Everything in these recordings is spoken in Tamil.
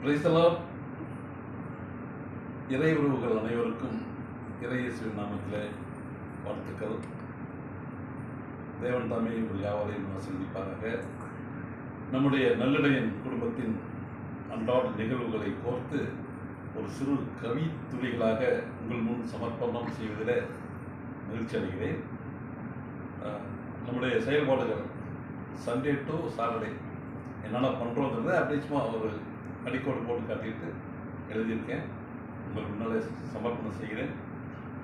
Praise the Lord. இறை உறவுகள் அனைவருக்கும் இறையேசுவின் நாமத்திலே வாழ்த்துக்கள். தேவன் தாமே உங்கள் யாவரையும் ஆசீர்வதிப்பாராக. நம்முடைய நல்லிடையன் குடும்பத்தின் அன்றாட நிகழ்வுகளை கோர்த்து ஒரு சிறு கவி துளிகளாக உங்கள் முன் சமர்ப்பணம் செய்வதில் மகிழ்ச்சி அடைகிறேன். நம்முடைய செயல்பாடுகள் சண்டே டு சாட்டர்டே என்னென்ன பண்ணுறோங்கிறத அப்படியே சும்மா ஒரு அடிக்கோடு போட்டு காட்டிட்டு எழுதியிருக்கேன். உங்களுக்கு முன்னாலே சமர்ப்பணம் செய்கிறேன்.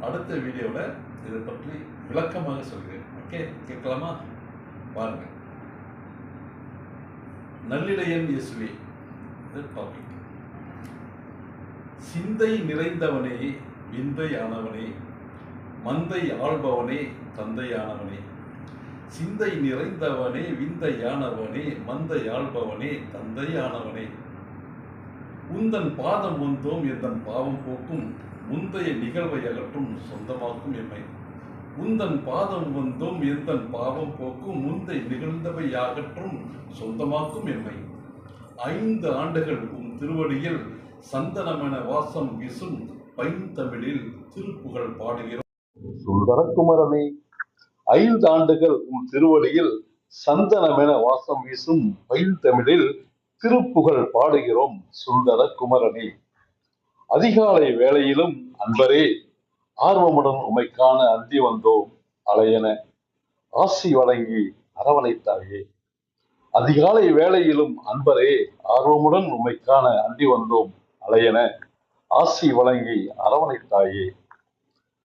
அடுத்த வீடியோவில் இதை பற்றி விளக்கமாக சொல்கிறேன். ஓகே, கேட்கலாமா? பாருங்கள். நல்லிடையன் இயேசுவே டாபிக். சிந்தை நிறைந்தவனே, விந்தையானவனே, மந்தை ஆள்பவனே, தந்தையானவனே. சிந்தை நிறைந்தவனே, விந்தையானவனே, மந்தை ஆள்பவனே, தந்தையானவனே. உந்தன் பாதம் வந்தோம் எந்தன் பாவம் போக்கும், முந்தைய நிகழ்வை அகற்றும் சொந்தமாக்கும் எம்மை. உந்தன் பாதம் வந்தோம் எந்தன் பாவம் போக்கும், முந்தை நிகழ்ந்தவை அகற்றும் சொந்தமாக்கும் எம்மை. 5 ஆண்டுகள் உம் திருவடியில் சந்தனமென வாசம் வீசும் பைந்தமிழில் திருப்புகழ் பாடுகிறோம். சுந்தரகுமரனே, 5 ஆண்டுகள் உம் திருவடியில் சந்தனமென வாசம் வீசும் பைந்தமிழில் திருப்புகழ் பாடுகிறோம் சுந்தர குமரனே. அதிகாலை வேளையிலும் அன்பரே, ஆர்வமுடன் உமைக்கான அந்தி வந்தோம் அலையென ஆசி வழங்கி அரவணைத்தாயே. அதிகாலை வேளையிலும் அன்பரே, ஆர்வமுடன் உமைக்கான அந்தி வந்தோம் அலையென ஆசி வழங்கி அரவணைத்தாயே.